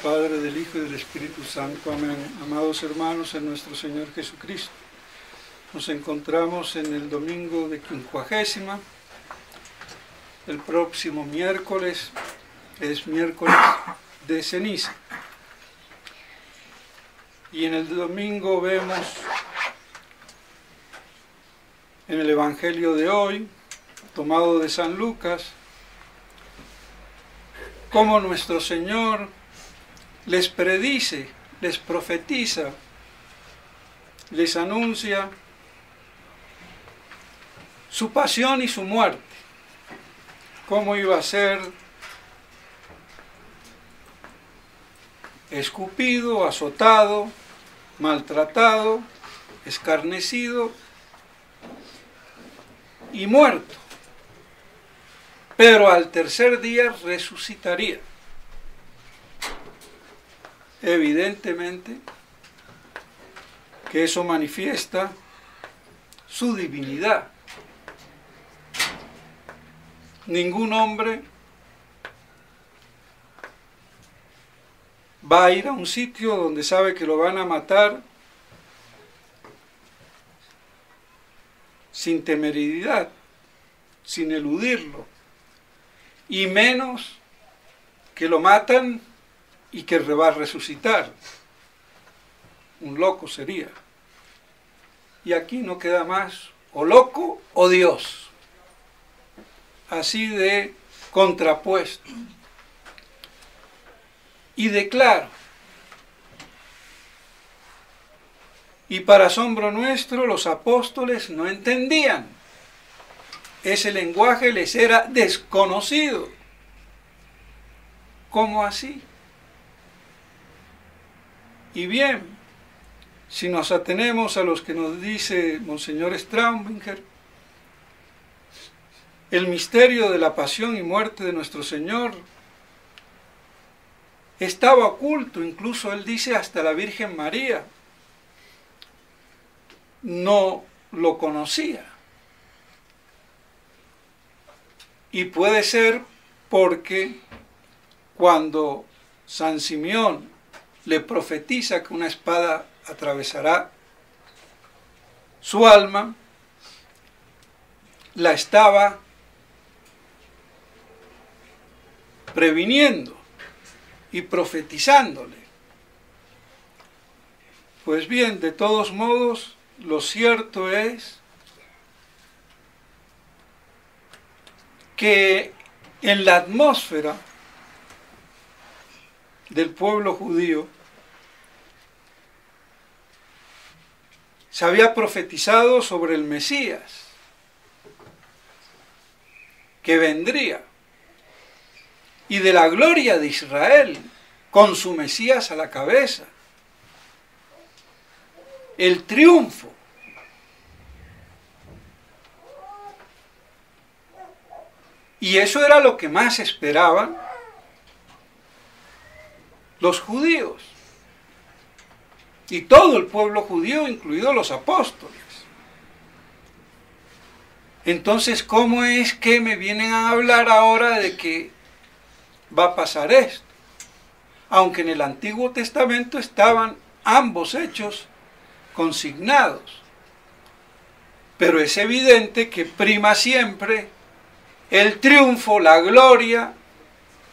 Padre, del Hijo y del Espíritu Santo. Amén. Amados hermanos en nuestro Señor Jesucristo, nos encontramos en el domingo de Quincuagésima. El próximo miércoles es miércoles de ceniza. Y en el domingo vemos en el Evangelio de hoy, tomado de San Lucas, cómo nuestro Señor les predice, les profetiza, les anuncia su pasión y su muerte, cómo iba a ser escupido, azotado, maltratado, escarnecido y muerto, pero al tercer día resucitaría. Evidentemente que eso manifiesta su divinidad. Ningún hombre va a ir a un sitio donde sabe que lo van a matar sin temeridad, sin eludirlo, y menos que lo matan y que va a resucitar. Un loco sería. Y aquí no queda más o loco o Dios. Así de contrapuesto. Y de claro. Y para asombro nuestro, los apóstoles no entendían. Ese lenguaje les era desconocido. ¿Cómo así? Y bien, si nos atenemos a los que nos dice Monseñor Straubinger, el misterio de la pasión y muerte de nuestro Señor estaba oculto, incluso él dice hasta la Virgen María no lo conocía. Y puede ser porque cuando San Simeón le profetiza que una espada atravesará su alma, la estaba previniendo y profetizándole. Pues bien, de todos modos, lo cierto es que en la atmósfera del pueblo judío se había profetizado sobre el Mesías que vendría y de la gloria de Israel con su Mesías a la cabeza, el triunfo. Y eso era lo que más esperaban los judíos y todo el pueblo judío, incluidos los apóstoles. Entonces, ¿cómo es que me vienen a hablar ahora de que va a pasar esto? Aunque en el Antiguo Testamento estaban ambos hechos consignados. Pero es evidente que prima siempre el triunfo, la gloria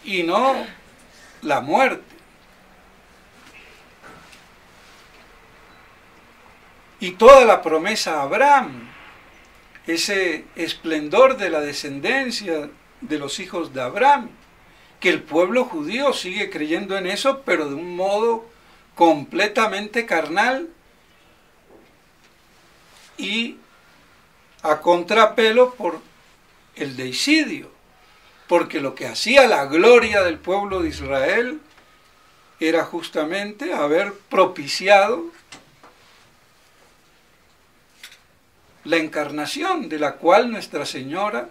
y no la muerte. Y toda la promesa a Abraham, ese esplendor de la descendencia de los hijos de Abraham, que el pueblo judío sigue creyendo en eso, pero de un modo completamente carnal y a contrapelo por el deicidio, porque lo que hacía la gloria del pueblo de Israel era justamente haber propiciado la encarnación, de la cual Nuestra Señora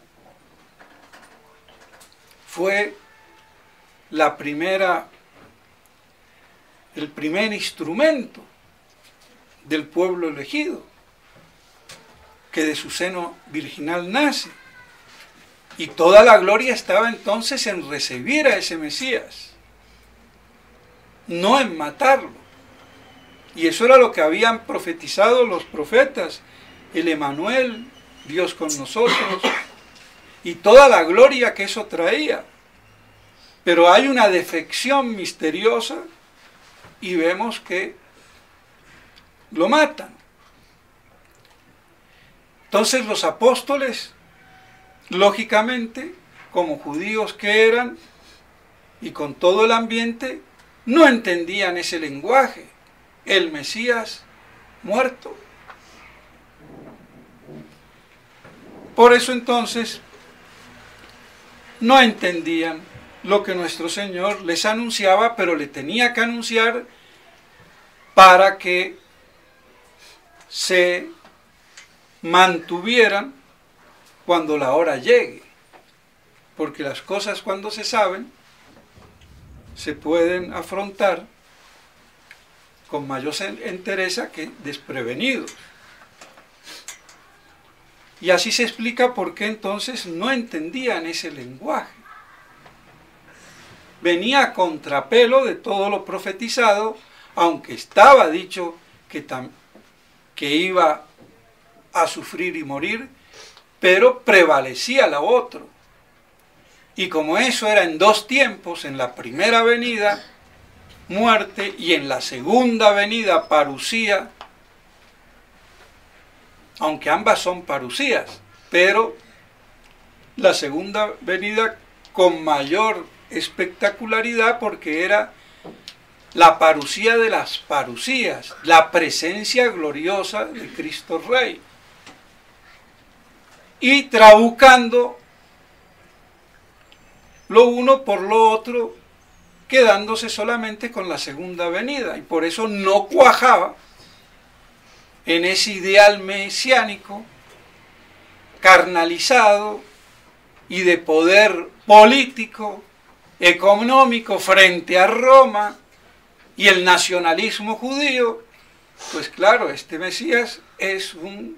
fue el primer instrumento del pueblo elegido, que de su seno virginal nace. Y toda la gloria estaba entonces en recibir a ese Mesías. no en matarlo. Y eso era lo que habían profetizado los profetas, el Emanuel, Dios con nosotros, y toda la gloria que eso traía. Pero hay una defección misteriosa y vemos que lo matan. Entonces los apóstoles, lógicamente, como judíos que eran, y con todo el ambiente, no entendían ese lenguaje. El Mesías muerto. Por eso entonces no entendían lo que nuestro Señor les anunciaba, pero le tenía que anunciar para que se mantuvieran cuando la hora llegue. Porque las cosas cuando se saben se pueden afrontar con mayor entereza que desprevenidos. Y así se explica por qué entonces no entendían ese lenguaje. Venía a contrapelo de todo lo profetizado, aunque estaba dicho que iba a sufrir y morir, pero prevalecía lo otro. Y como eso era en dos tiempos, en la primera venida, muerte, y en la segunda venida, parucía, aunque ambas son parucías, pero la segunda venida con mayor espectacularidad porque era la parucía de las parucías, la presencia gloriosa de Cristo Rey. Y trabucando lo uno por lo otro, quedándose solamente con la segunda venida. Y por eso no cuajaba en ese ideal mesiánico, carnalizado y de poder político, económico frente a Roma y el nacionalismo judío. Pues claro, este Mesías es un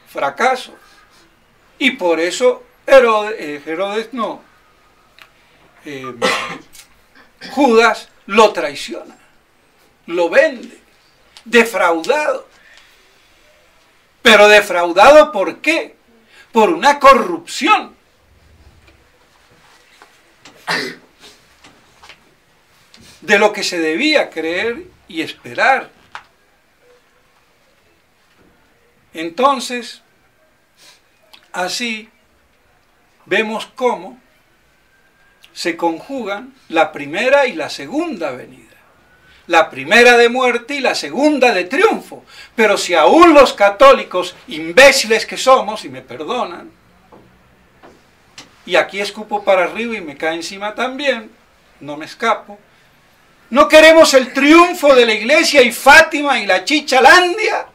fracaso. Y por eso Judas lo traiciona, lo vende, defraudado. Pero defraudado ¿por qué? Por una corrupción. De lo que se debía creer y esperar. Entonces, así vemos cómo se conjugan la primera y la segunda venida. La primera de muerte y la segunda de triunfo. Pero si aún los católicos, imbéciles que somos, y me perdonan, y aquí escupo para arriba y me cae encima también, no me escapo, no queremos el triunfo de la Iglesia y Fátima y la Chichalandia.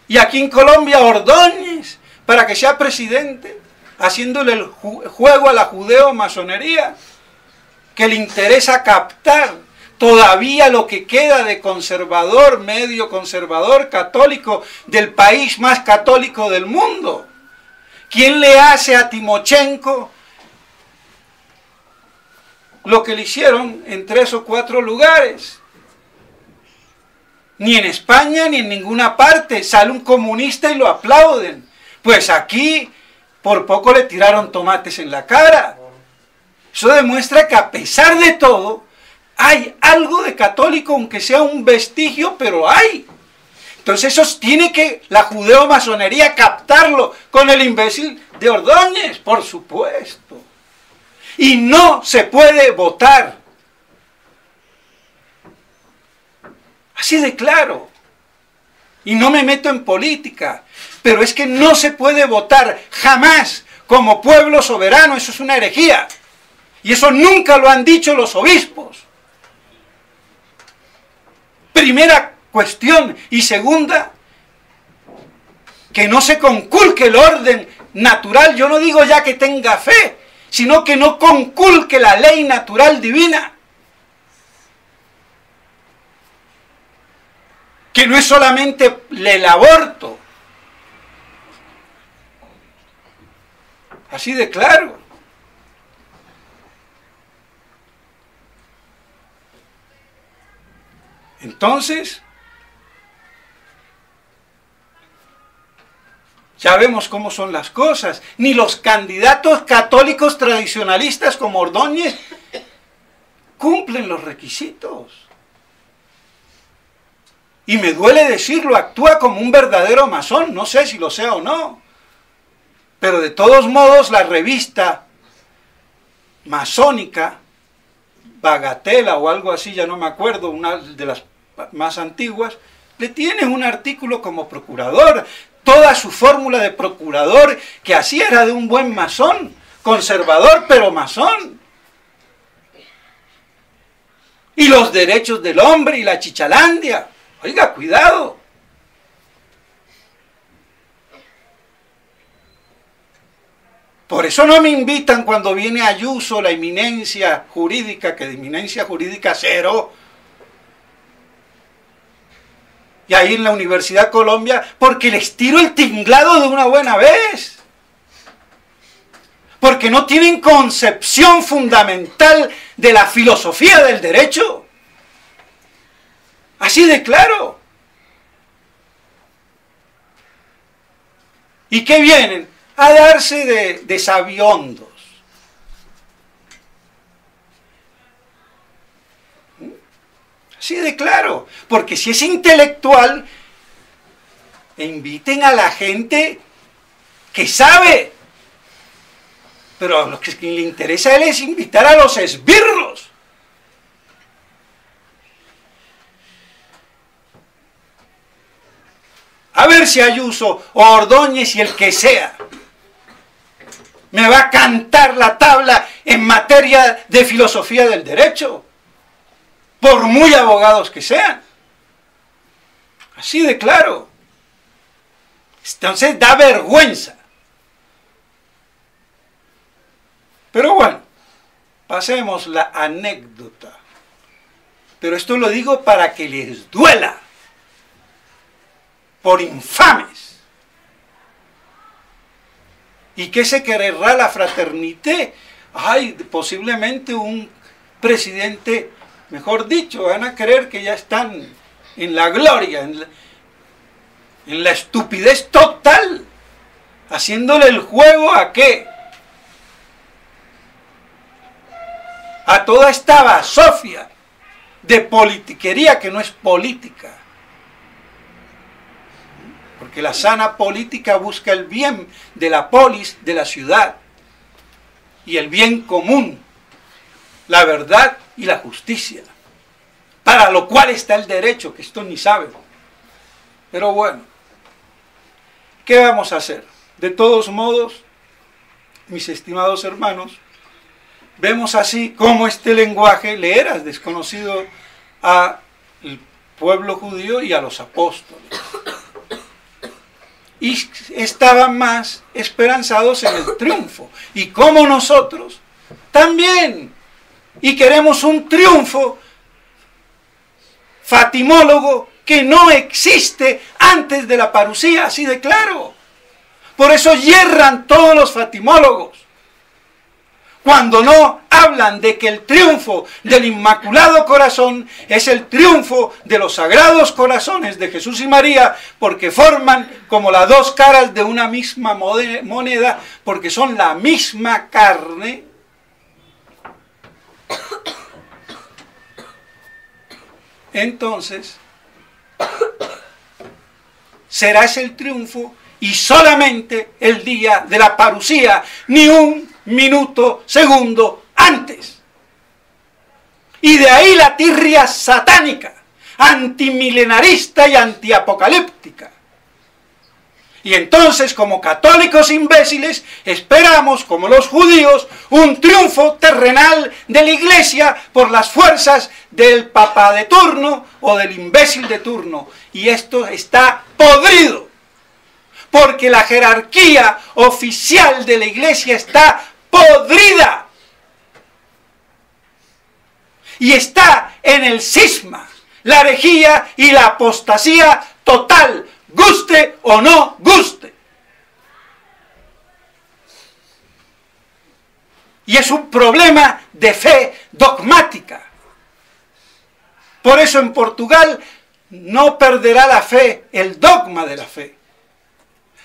Y aquí en Colombia Ordóñez, para que sea presidente, haciéndole el juego a la judeo-masonería, que le interesa captar todavía lo que queda de conservador, medio conservador, católico, del país más católico del mundo. ¿Quién le hace a Timochenko lo que le hicieron en 3 o 4 lugares? Ni en España ni en ninguna parte sale un comunista y lo aplauden. Pues aquí por poco le tiraron tomates en la cara. Eso demuestra que a pesar de todo hay algo de católico, aunque sea un vestigio, pero hay. Entonces eso tiene que la judeo-masonería captarlo con el imbécil de Ordóñez, por supuesto. Y no se puede votar. Así de claro. Y no me meto en política, pero es que no se puede votar jamás como pueblo soberano. Eso es una herejía. Y eso nunca lo han dicho los obispos. Primera cuestión. Y segunda, que no se conculque el orden natural. Yo no digo ya que tenga fe, sino que no conculque la ley natural divina. Que no es solamente el aborto. Así de claro. Entonces, ya vemos cómo son las cosas. Ni los candidatos católicos tradicionalistas como Ordóñez cumplen los requisitos. Y me duele decirlo, actúa como un verdadero masón, no sé si lo sea o no. Pero de todos modos la revista masónica, Bagatela o algo así, ya no me acuerdo, una de las más antiguas, le tiene un artículo como procurador. Toda su fórmula de procurador que así era de un buen masón, conservador pero masón. Y los derechos del hombre y la chichalandia. Oiga, cuidado. Por eso no me invitan cuando viene Ayuso, la eminencia jurídica, que de eminencia jurídica cero. Y ahí en la Universidad Colombia, porque les tiro el tinglado de una buena vez. Porque no tienen concepción fundamental de la filosofía del derecho. Así de claro. ¿Y qué vienen? A darse de sabiondos. Así de claro. Porque si es intelectual, inviten a la gente que sabe. Pero a lo que le interesa a él es invitar a los esbirros. A ver si Ayuso o Ordóñez y el que sea me va a cantar la tabla en materia de filosofía del derecho, por muy abogados que sean. Así de claro. Entonces da vergüenza. Pero bueno, pasemos la anécdota. Pero esto lo digo para que les duela. Por infames. ¿Y qué se querrá la fraternité? Ay, posiblemente un presidente, mejor dicho, van a creer que ya están en la gloria, en la estupidez total, haciéndole el juego ¿a qué? A toda esta basofia de politiquería que no es política. Porque la sana política busca el bien de la polis, de la ciudad, y el bien común, la verdad y la justicia, para lo cual está el derecho, que esto ni saben. Pero bueno, ¿qué vamos a hacer? De todos modos, mis estimados hermanos, vemos así cómo este lenguaje le era desconocido al pueblo judío y a los apóstoles. Y estaban más esperanzados en el triunfo. Y como nosotros también. Y queremos un triunfo fatimólogo que no existe antes de la parusía, así de claro. Por eso yerran todos los fatimólogos. Cuando no hablan de que el triunfo del Inmaculado Corazón es el triunfo de los Sagrados Corazones de Jesús y María, porque forman como las dos caras de una misma moneda, porque son la misma carne. Entonces, será ese el triunfo y solamente el día de la parusía, ni un minuto, segundo antes. Y de ahí la tirria satánica, antimilenarista y antiapocalíptica. Y entonces, como católicos imbéciles, esperamos, como los judíos, un triunfo terrenal de la Iglesia por las fuerzas del papa de turno o del imbécil de turno. Y esto está podrido, porque la jerarquía oficial de la Iglesia está podrida. Y está en el cisma, la herejía y la apostasía total, guste o no guste. Y es un problema de fe dogmática. Por eso en Portugal no perderá la fe, el dogma de la fe.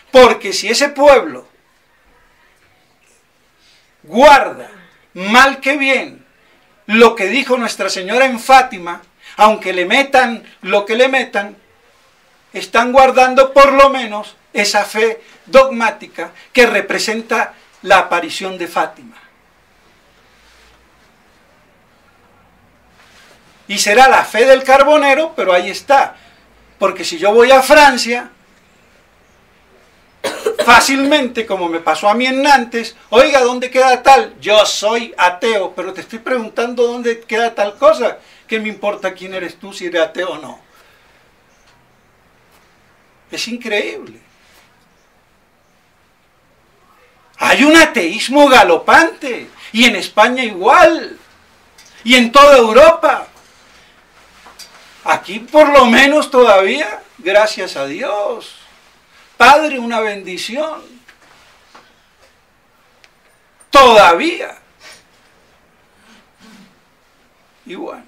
Porque si ese pueblo guarda, mal que bien, lo que dijo Nuestra Señora en Fátima, aunque le metan lo que le metan, están guardando por lo menos esa fe dogmática que representa la aparición de Fátima. Y será la fe del carbonero, pero ahí está. Porque si yo voy a Francia, fácilmente, como me pasó a mí en Nantes, oiga, ¿dónde queda tal? Yo soy ateo, pero te estoy preguntando dónde queda tal cosa. ¿Qué me importa quién eres tú, si eres ateo o no? Es increíble. Hay un ateísmo galopante, y en España igual, y en toda Europa. Aquí por lo menos todavía, gracias a Dios. Padre, una bendición. Todavía. Y bueno.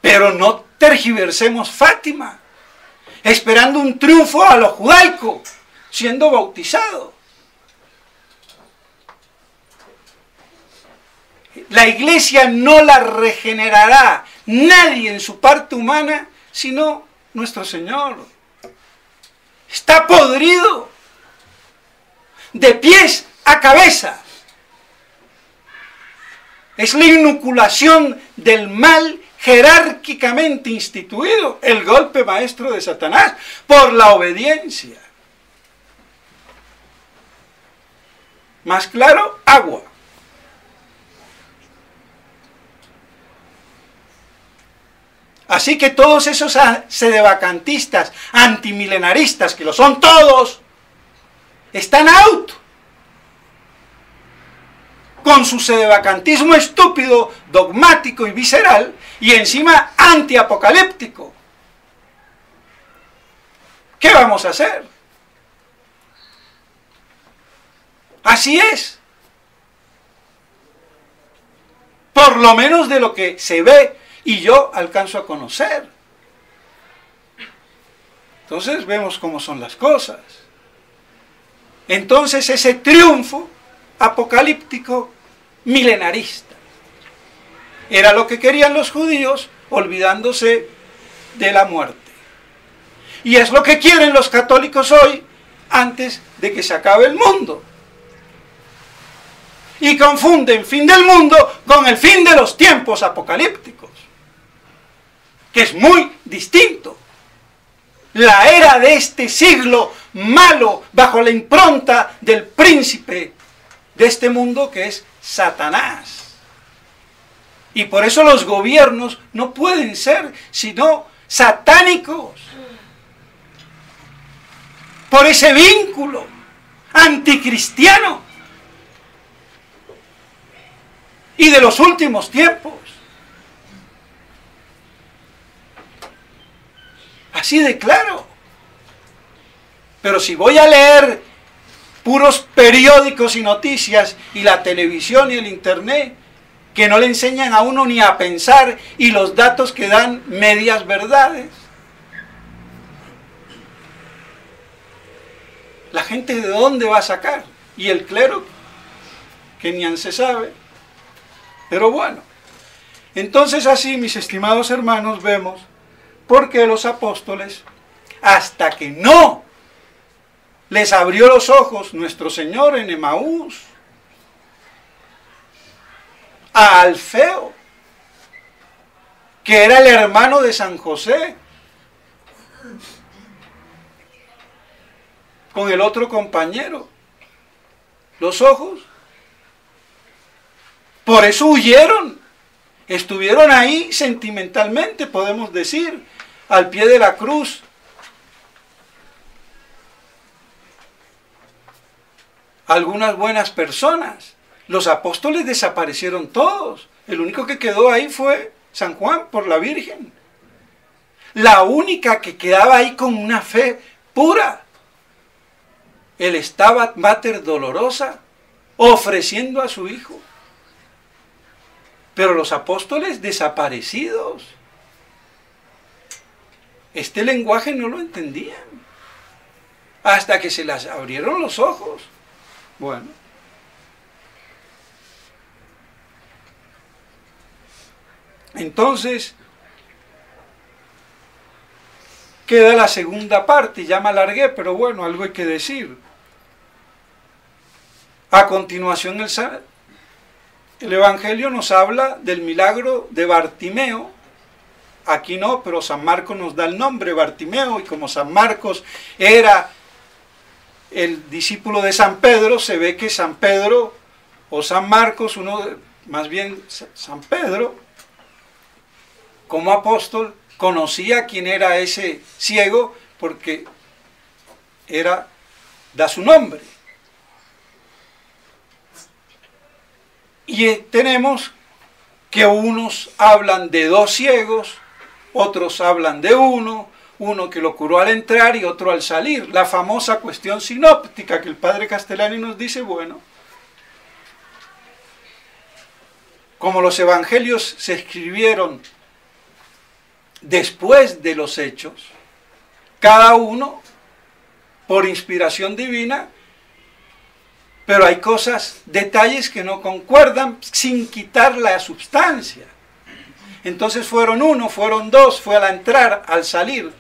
Pero no tergiversemos Fátima, esperando un triunfo a lo judaico, siendo bautizado. La iglesia no la regenerará nadie en su parte humana, sino nuestro Señor. Está podrido, de pies a cabeza. Es la inoculación del mal jerárquicamente instituido, el golpe maestro de Satanás, por la obediencia. Más claro, agua. Así que todos esos sedevacantistas, antimilenaristas, que lo son todos, están out. Con su sedevacantismo estúpido, dogmático y visceral, y encima antiapocalíptico. ¿Qué vamos a hacer? Así es. Por lo menos de lo que se ve y yo alcanzo a conocer. Entonces vemos cómo son las cosas. Entonces ese triunfo apocalíptico milenarista era lo que querían los judíos, olvidándose de la muerte. Y es lo que quieren los católicos hoy, antes de que se acabe el mundo. Y confunden fin del mundo con el fin de los tiempos apocalípticos, que es muy distinto. La era de este siglo malo, bajo la impronta del príncipe de este mundo, que es Satanás. Y por eso los gobiernos no pueden ser sino satánicos. Por ese vínculo anticristiano y de los últimos tiempos. Así de claro. Pero si voy a leer puros periódicos y noticias y la televisión y el internet, que no le enseñan a uno ni a pensar, y los datos que dan medias verdades, la gente de dónde va a sacar, y el clero que ni se sabe. Pero bueno, entonces así, mis estimados hermanos, vemos por qué los apóstoles, hasta que no les abrió los ojos nuestro Señor en Emaús, a Alfeo, que era el hermano de San José, con el otro compañero, los ojos. Por eso huyeron, estuvieron ahí sentimentalmente, podemos decir, al pie de la cruz. Algunas buenas personas. Los apóstoles desaparecieron todos. El único que quedó ahí fue San Juan, por la Virgen. La única que quedaba ahí con una fe pura. El Stabat Mater Dolorosa, ofreciendo a su hijo. Pero los apóstoles desaparecidos, este lenguaje no lo entendían, hasta que se les abrieron los ojos. Bueno, entonces queda la segunda parte, ya me alargué, pero bueno, algo hay que decir. A continuación el Evangelio nos habla del milagro de Bartimeo. Aquí no, pero San Marcos nos da el nombre, Bartimeo, y como San Marcos era el discípulo de San Pedro, se ve que San Pedro o San Marcos, más bien San Pedro, como apóstol, conocía quién era ese ciego porque da su nombre. Y tenemos que unos hablan de 2 ciegos, otros hablan de uno que lo curó al entrar y otro al salir. La famosa cuestión sinóptica que el padre Castellani nos dice, bueno, como los evangelios se escribieron después de los hechos, cada uno por inspiración divina, pero hay cosas, detalles que no concuerdan sin quitar la substancia. Entonces fueron 1, fueron 2, fue al entrar, al salir.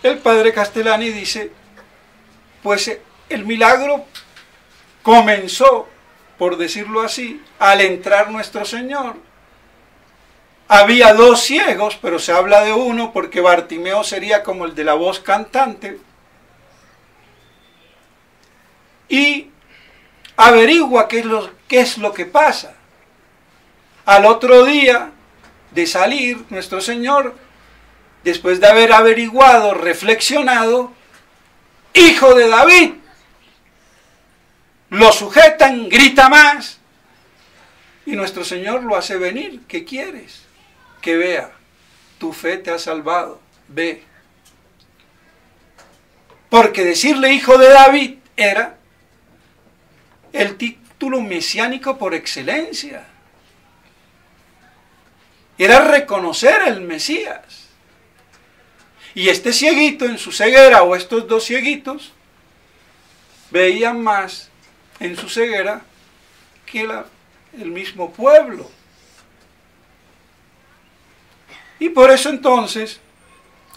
El padre Castellani dice, pues el milagro comenzó, por decirlo así, al entrar nuestro Señor. Había 2 ciegos, pero se habla de uno porque Bartimeo sería como el de la voz cantante. Y averigua qué es lo que pasa. Al otro día de salir, nuestro Señor, después de haber averiguado, reflexionado, hijo de David, lo sujetan, grita más, y nuestro Señor lo hace venir. ¿Qué quieres? Que vea, tu fe te ha salvado, ve. Porque decirle hijo de David era el título mesiánico por excelencia. Era reconocer al Mesías. Y este cieguito en su ceguera, o estos 2 cieguitos, veían más en su ceguera que el mismo pueblo. Y por eso entonces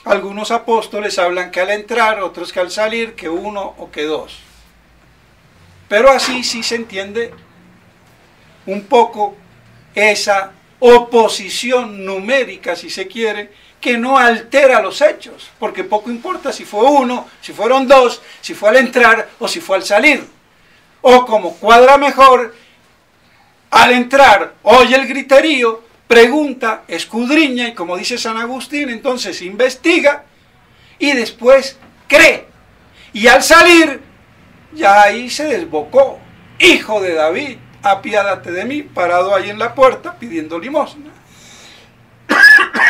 algunos apóstoles hablan que al entrar, otros que al salir, que 1 o que 2. Pero así sí se entiende un poco esa oposición numérica, si se quiere, que no altera los hechos, porque poco importa si fue 1, si fueron 2, si fue al entrar o si fue al salir. O como cuadra mejor, al entrar oye el griterío, pregunta, escudriña, y como dice San Agustín, entonces investiga y después cree. Y al salir, ya ahí se desbocó, hijo de David, apiádate de mí, parado ahí en la puerta pidiendo limosna.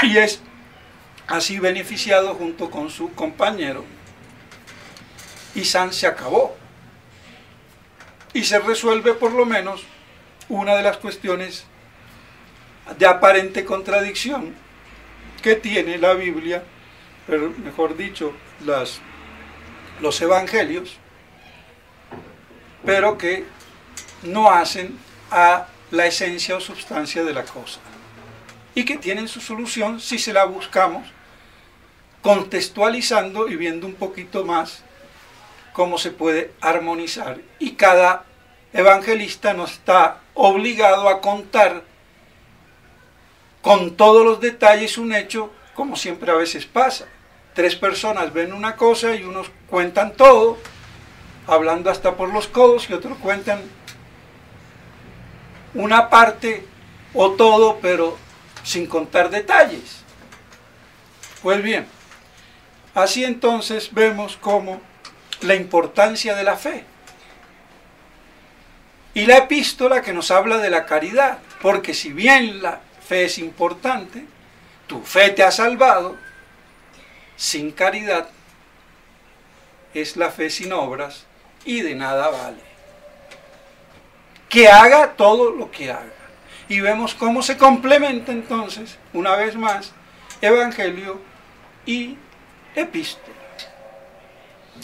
Y es así beneficiado junto con su compañero. Y San se acabó. Y se resuelve por lo menos una de las cuestiones de aparente contradicción que tiene la Biblia, pero mejor dicho, los evangelios, pero que no hacen a la esencia o sustancia de la cosa, y que tienen su solución si se la buscamos contextualizando y viendo un poquito más cómo se puede armonizar. Y cada evangelista no está obligado a contar con todos los detalles un hecho, como siempre a veces pasa. 3 personas ven una cosa y unos cuentan todo, hablando hasta por los codos, y otros cuentan una parte o todo, pero sin contar detalles. Pues bien, así entonces vemos cómo la importancia de la fe. Y la epístola que nos habla de la caridad, porque si bien la fe es importante, tu fe te ha salvado, sin caridad es la fe sin obras y de nada vale. que haga todo lo que haga. Y vemos cómo se complementa entonces, una vez más, evangelio y epístola.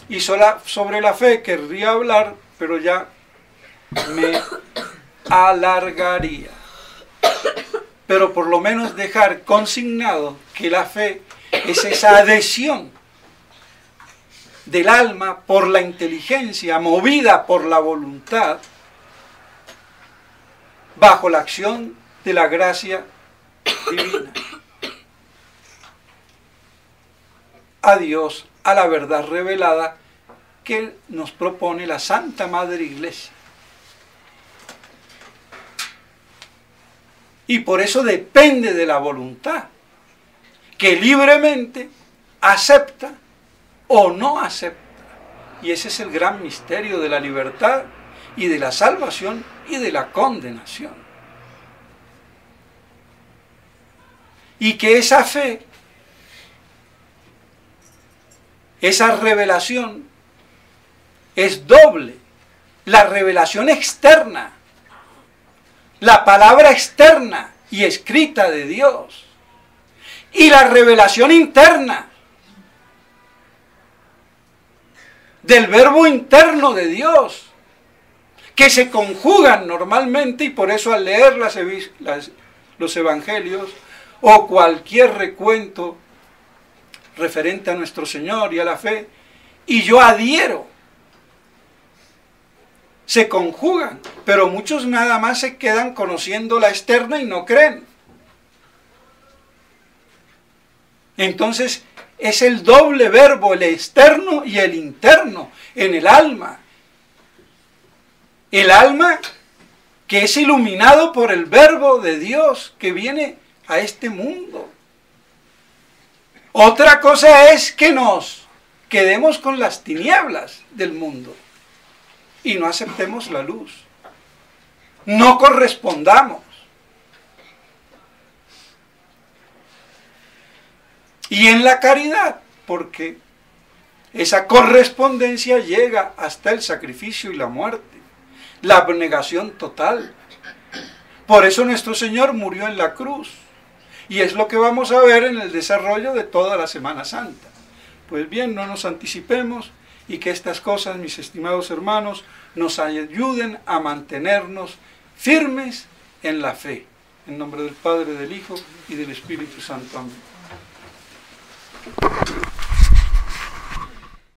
Y sobre la fe querría hablar, pero ya me alargaría. Pero por lo menos dejar consignado que la fe es esa adhesión del alma por la inteligencia, movida por la voluntad, bajo la acción de la gracia divina. A Dios, a la verdad revelada que nos propone la Santa Madre Iglesia. Y por eso depende de la voluntad, que libremente acepta o no acepta. Y ese es el gran misterio de la libertad y de la salvación y de la condenación. Y que esa fe, esa revelación, es doble. La revelación externa, la palabra externa y escrita de Dios, y la revelación interna del verbo interno de Dios, que se conjugan normalmente, y por eso al leer los evangelios o cualquier recuento referente a nuestro Señor y a la fe, y yo adhiero, se conjugan, pero muchos nada más se quedan conociendo la externa y no creen. Entonces es el doble verbo, el externo y el interno, en el alma. El alma que es iluminado por el verbo de Dios que viene a este mundo. Otra cosa es que nos quedemos con las tinieblas del mundo y no aceptemos la luz. No correspondamos. Y en la caridad, porque esa correspondencia llega hasta el sacrificio y la muerte, la abnegación total. Por eso nuestro Señor murió en la cruz. Y es lo que vamos a ver en el desarrollo de toda la Semana Santa. Pues bien, no nos anticipemos y que estas cosas, mis estimados hermanos, nos ayuden a mantenernos firmes en la fe. En nombre del Padre, del Hijo y del Espíritu Santo. Amén.